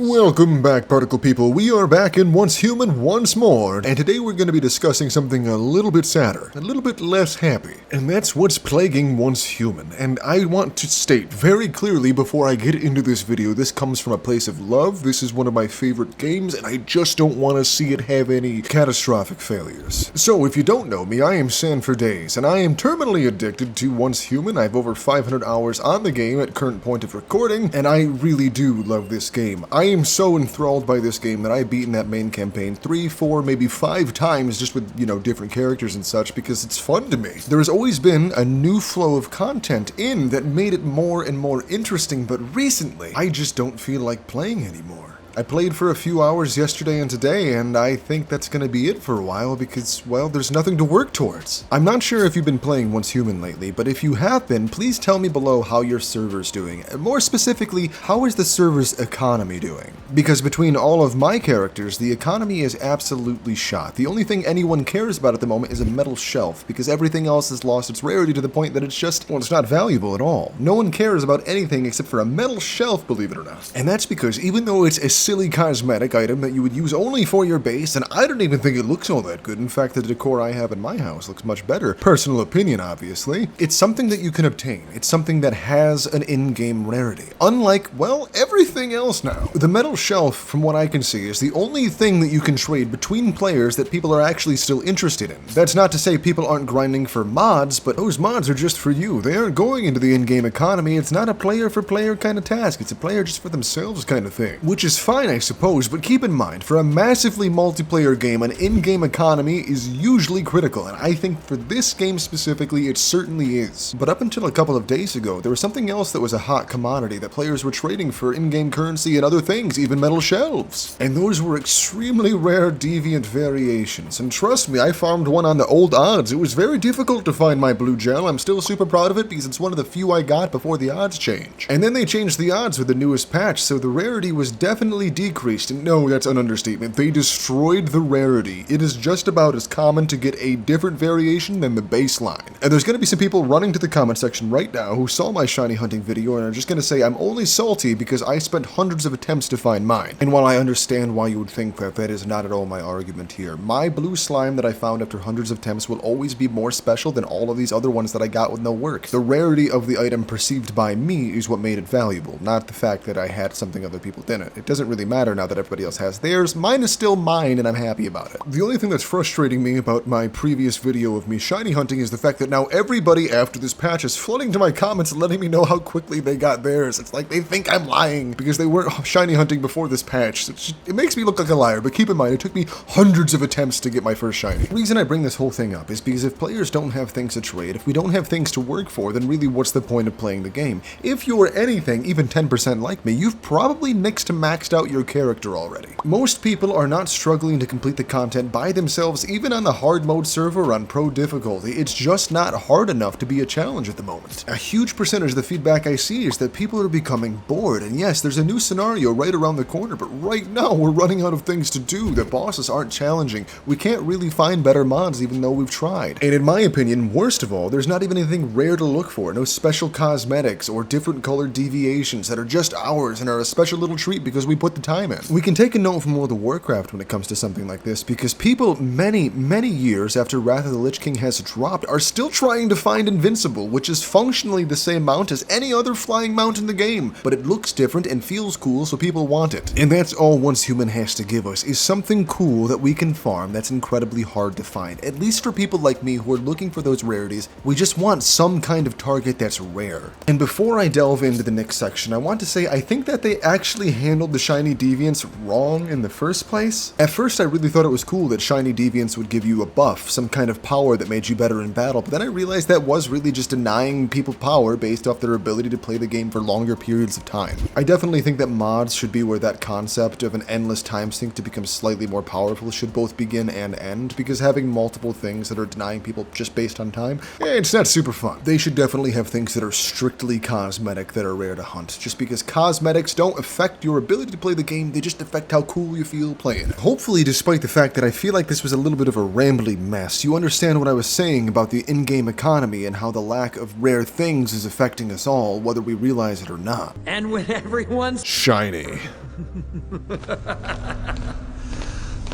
Welcome back, Particle People. We are back in Once Human once more, and today we're going to be discussing something a little bit sadder, a little bit less happy, and that's what's plaguing Once Human. And I want to state very clearly before I get into this video, this comes from a place of love. This is one of my favorite games, and I just don't want to see it have any catastrophic failures. So, if you don't know me, I am Sanford Days, and I am terminally addicted to Once Human. I have over 500 hours on the game at current point of recording, and I really do love this game. I am so enthralled by this game that I've beaten that main campaign 3, 4, maybe 5 times just with, different characters and such because it's fun to me. There has always been a new flow of content in that made it more and more interesting, but recently, I just don't feel like playing anymore. I played for a few hours yesterday and today, and I think that's going to be it for a while because, well, there's nothing to work towards. I'm not sure if you've been playing Once Human lately, but if you have been, please tell me below how your server's doing. More specifically, how is the server's economy doing? Because between all of my characters, the economy is absolutely shot. The only thing anyone cares about at the moment is a metal shelf, because everything else has lost its rarity to the point that it's just, well, it's not valuable at all. No one cares about anything except for a metal shelf, believe it or not. And that's because even though it's a silly cosmetic item that you would use only for your base, and I don't even think it looks all that good. In fact, the decor I have in my house looks much better. Personal opinion, obviously. It's something that you can obtain. It's something that has an in-game rarity. Unlike, well, everything else now. The metal shelf, from what I can see, is the only thing that you can trade between players that people are actually still interested in. That's not to say people aren't grinding for mods, but those mods are just for you. They aren't going into the in-game economy. It's not a player-for-player kind of task. It's a player just for themselves kind of thing. Which is fine, I suppose, but keep in mind, for a massively multiplayer game, an in-game economy is usually critical, and I think for this game specifically, it certainly is. But up until a couple of days ago, there was something else that was a hot commodity that players were trading for in-game currency and other things, even metal shelves. And those were extremely rare deviant variations, and trust me, I farmed one on the old odds. It was very difficult to find my blue gel. I'm still super proud of it because it's one of the few I got before the odds change. And then they changed the odds with the newest patch, so the rarity was definitely decreased. And no, that's an understatement. They destroyed the rarity. It is just about as common to get a different variation than the baseline. And there's going to be some people running to the comment section right now who saw my shiny hunting video and are just going to say I'm only salty because I spent hundreds of attempts to find mine. And while I understand why you would think that, that is not at all my argument here. My blue slime that I found after hundreds of attempts will always be more special than all of these other ones that I got with no work. The rarity of the item perceived by me is what made it valuable, not the fact that I had something other people didn't. It doesn't really matter now that everybody else has theirs. Mine is still mine, and I'm happy about it. The only thing that's frustrating me about my previous video of me shiny hunting is the fact that now everybody after this patch is flooding to my comments and letting me know how quickly they got theirs. It's like they think I'm lying because they weren't shiny hunting before this patch. It makes me look like a liar, but keep in mind, it took me hundreds of attempts to get my first shiny. The reason I bring this whole thing up is because if players don't have things to trade, if we don't have things to work for, then really what's the point of playing the game? If you're anything, even 10% like me, you've probably nixed to maxed out your character already. Most people are not struggling to complete the content by themselves, even on the hard mode server on pro difficulty. It's just not hard enough to be a challenge at the moment. A huge percentage of the feedback I see is that people are becoming bored, and yes, there's a new scenario right around the corner, but right now we're running out of things to do. The bosses aren't challenging. We can't really find better mods even though we've tried. And in my opinion, worst of all, there's not even anything rare to look for. No special cosmetics or different colored deviations that are just ours and are a special little treat because we put the time in. We can take a note from World of Warcraft when it comes to something like this, because people many years after Wrath of the Lich King has dropped are still trying to find Invincible, which is functionally the same mount as any other flying mount in the game, but it looks different and feels cool, so people want it. And that's all Once Human has to give us, is something cool that we can farm that's incredibly hard to find. At least for people like me who are looking for those rarities, we just want some kind of target that's rare. And before I delve into the next section, I want to say I think that they actually handled the shiny deviants wrong in the first place. At first I really thought it was cool that shiny deviants would give you a buff, some kind of power that made you better in battle, but then I realized that was really just denying people power based off their ability to play the game for longer periods of time. I definitely think that mods should be where that concept of an endless time sink to become slightly more powerful should both begin and end, because having multiple things that are denying people just based on time, it's not super fun. They should definitely have things that are strictly cosmetic that are rare to hunt, just because cosmetics don't affect your ability to play the game, they just affect how cool you feel playing it. Hopefully, despite the fact that I feel like this was a little bit of a rambly mess, you understand what I was saying about the in-game economy and how the lack of rare things is affecting us all, whether we realize it or not. And when everyone's Shiny.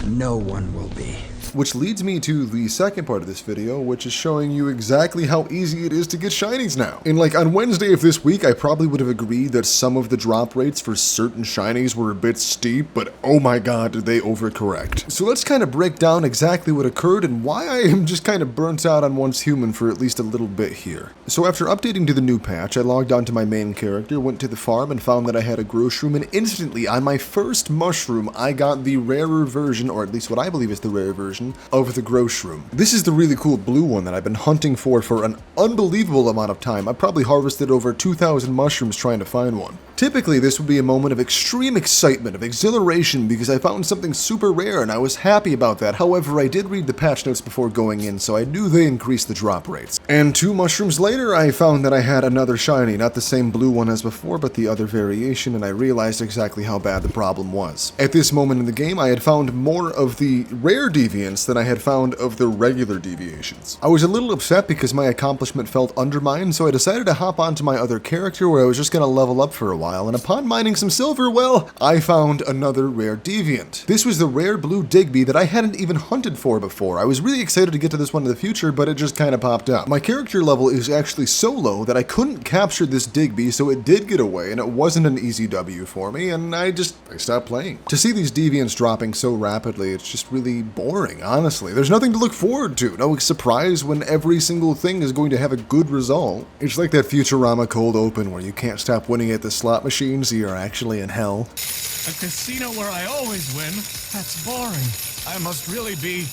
no one will be. Which leads me to the second part of this video, which is showing you exactly how easy it is to get shinies now. And like on Wednesday of this week, I probably would have agreed that some of the drop rates for certain shinies were a bit steep, but oh my god, did they overcorrect. So let's kind of break down exactly what occurred and why I am just kind of burnt out on Once Human for at least a little bit here. So after updating to the new patch, I logged on to my main character, went to the farm, and found that I had a groshroom, and instantly on my first mushroom, I got the rarer version, or at least what I believe is the rare version, of the groshroom. This is the really cool blue one that I've been hunting for an unbelievable amount of time. I probably harvested over 2,000 mushrooms trying to find one. Typically, this would be a moment of extreme excitement, of exhilaration, because I found something super rare and I was happy about that. However, I did read the patch notes before going in, so I knew they increased the drop rates. And 2 mushrooms later, I found that I had another shiny, not the same blue one as before, but the other variation, and I realized exactly how bad the problem was. At this moment in the game, I had found more of the rare deviants than I had found of the regular deviations. I was a little upset because my accomplishment felt undermined, so I decided to hop onto my other character where I was just going to level up for a while, and upon mining some silver, well, I found another rare deviant. This was the rare blue Digby that I hadn't even hunted for before. I was really excited to get to this one in the future, but it just kind of popped up. My character level is actually so low that I couldn't capture this Digby, so it did get away, and it wasn't an easy W for me, and I stopped playing. To see these deviants dropping so rapidly, it's just really boring, honestly. There's nothing to look forward to, no surprise when every single thing is going to have a good result. It's like that Futurama cold open where you can't stop winning at the slot machine, so you're actually in hell. A casino where I always win? That's boring. I must really be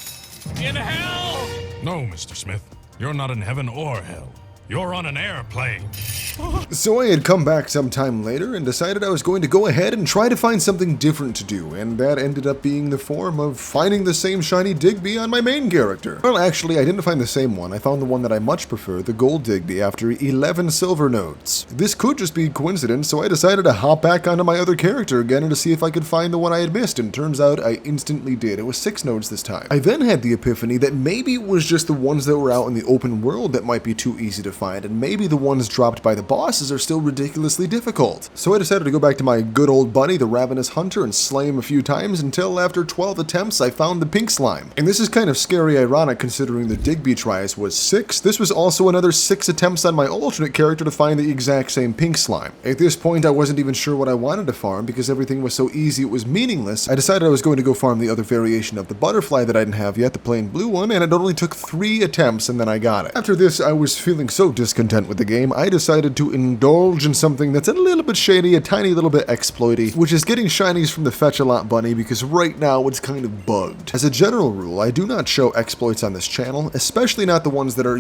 in hell! No, Mr. Smith. You're not in heaven or hell. You're on an airplane. So I had come back some time later and decided I was going to go ahead and try to find something different to do, and that ended up being the form of finding the same shiny Digby on my main character. Well, actually, I didn't find the same one. I found the one that I much prefer, the gold Digby, after 11 silver nodes. This could just be coincidence, so I decided to hop back onto my other character again and to see if I could find the one I had missed, and turns out I instantly did. It was 6 nodes this time. I then had the epiphany that maybe it was just the ones that were out in the open world that might be too easy to find, and maybe the ones dropped by the bosses are still ridiculously difficult. So I decided to go back to my good old buddy, the Ravenous Hunter, and slay him a few times until after 12 attempts I found the pink slime. And this is kind of scary ironic considering the Digby tries was 6. This was also another 6 attempts on my alternate character to find the exact same pink slime. At this point I wasn't even sure what I wanted to farm because everything was so easy it was meaningless. I decided I was going to go farm the other variation of the butterfly that I didn't have yet, the plain blue one, and it only took 3 attempts and then I got it. After this I was feeling so discontent with the game, I decided to indulge in something that's a little bit shady, a tiny little bit exploity, which is getting shinies from the Fetch-A-Lot bunny because right now it's kind of bugged. As a general rule, I do not show exploits on this channel, especially not the ones that are,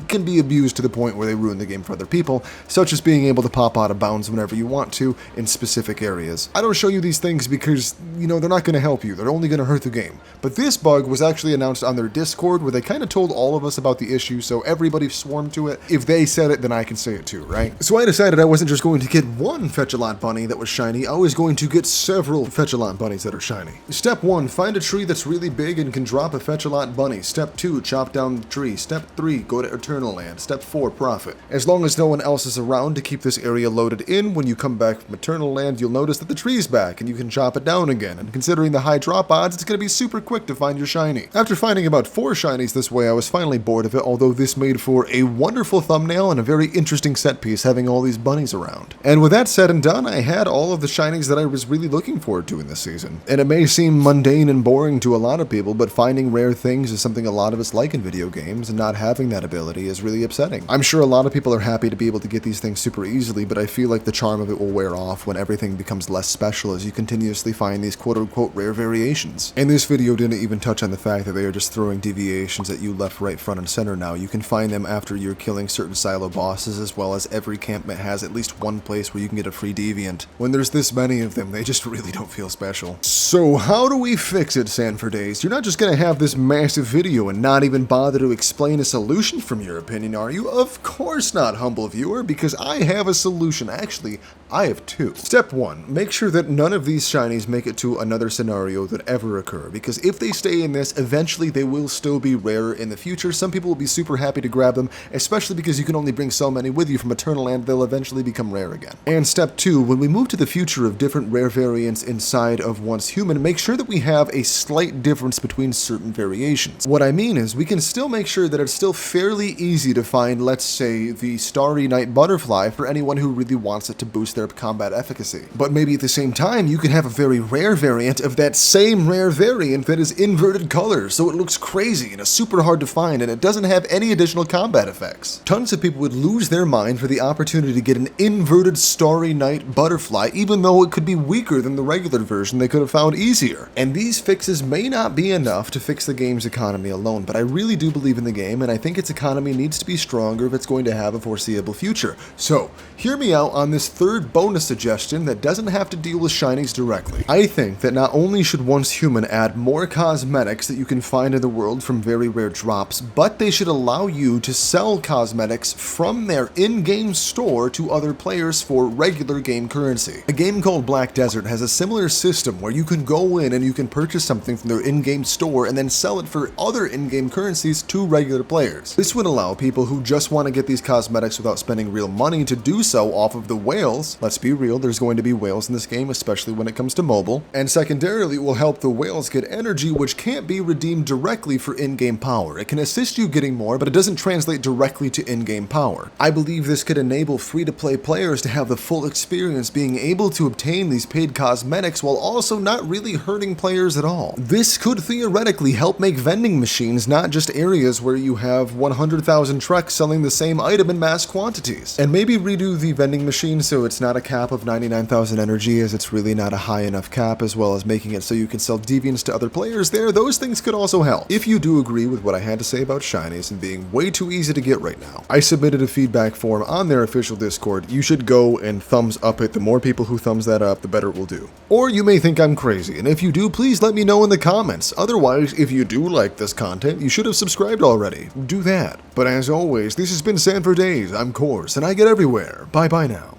can be abused to the point where they ruin the game for other people, such as being able to pop out of bounds whenever you want to in specific areas. I don't show you these things because, they're not going to help you, they're only going to hurt the game. But this bug was actually announced on their Discord where they kind of told all of us about the issue, so everybody swarmed to it. If they said it, then I can say it too, right? So I decided I wasn't just going to get one Fetch-A-Lot bunny that was shiny, I was going to get several Fetch-A-Lot bunnies that are shiny. Step 1, find a tree that's really big and can drop a Fetch-A-Lot bunny. Step 2, chop down the tree. Step 3, go to Eternal Land. Step 4, profit. As long as no one else is around to keep this area loaded in, when you come back from Eternal Land, you'll notice that the tree's back and you can chop it down again, and considering the high drop odds, it's going to be super quick to find your shiny. After finding about 4 shinies this way, I was finally bored of it, although this made for a wonderful thumbnail and a very interesting set piece having all these bunnies around. And with that said and done, I had all of the shinies that I was really looking forward to in this season. And it may seem mundane and boring to a lot of people, but finding rare things is something a lot of us like in video games, and not having that ability is really upsetting. I'm sure a lot of people are happy to be able to get these things super easily, but I feel like the charm of it will wear off when everything becomes less special as you continuously find these quote-unquote rare variations. And this video didn't even touch on the fact that they are just throwing deviations at you left, right, front, and center now. You can find them after you're killing killing certain silo bosses, as well as every camp has at least one place where you can get a free deviant. When there's this many of them, they just really don't feel special. So how do we fix it, Sanford Days? You're not just gonna have this massive video and not even bother to explain a solution from your opinion, are you? Of course not, humble viewer, because I have a solution. Actually, I have two. Step 1, make sure that none of these shinies make it to another scenario that ever occur, because if they stay in this, eventually they will still be rarer in the future. Some people will be super happy to grab them, especially because you can only bring so many with you from Eternal Land, they'll eventually become rare again. And step 2, when we move to the future of different rare variants inside of Once Human, make sure that we have a slight difference between certain variations. What I mean is, we can still make sure that it's still fairly easy to find, let's say, the Starry Night Butterfly for anyone who really wants it to boost their combat efficacy. But maybe at the same time, you can have a very rare variant of that same rare variant that is inverted colors, so it looks crazy and is super hard to find, and it doesn't have any additional combat effects. Tons of people would lose their mind for the opportunity to get an inverted Starry Night Butterfly, even though it could be weaker than the regular version they could have found easier. And these fixes may not be enough to fix the game's economy alone, but I really do believe in the game, and I think its economy needs to be stronger if it's going to have a foreseeable future. So, hear me out on this third bonus suggestion that doesn't have to deal with shinies directly. I think that not only should Once Human add more cosmetics that you can find in the world from very rare drops, but they should allow you to sell cosmetics from their in-game store to other players for regular game currency. A game called Black Desert has a similar system where you can go in and you can purchase something from their in-game store and then sell it for other in-game currencies to regular players. This would allow people who just want to get these cosmetics without spending real money to do so off of the whales. Let's be real, there's going to be whales in this game, especially when it comes to mobile. And secondarily, it will help the whales get energy which can't be redeemed directly for in-game power. It can assist you getting more, but it doesn't translate directly to in-game power. I believe this could enable free-to-play players to have the full experience being able to obtain these paid cosmetics while also not really hurting players at all. This could theoretically help make vending machines not just areas where you have 100,000 trucks selling the same item in mass quantities. And maybe redo the vending machine so it's not a cap of 99,000 energy, as it's really not a high enough cap, as well as making it so you can sell deviants to other players there. Those things could also help. If you do agree with what I had to say about shinies and being way too easy to get right now, I submitted a feedback form on their official Discord. You should go and thumbs up it. The more people who thumbs that up, the better it will do. Or you may think I'm crazy, and if you do, please let me know in the comments. Otherwise, if you do like this content, you should have subscribed already. Do that. But as always, this has been Sanford Days. I'm Course, and I get everywhere. Bye-bye now.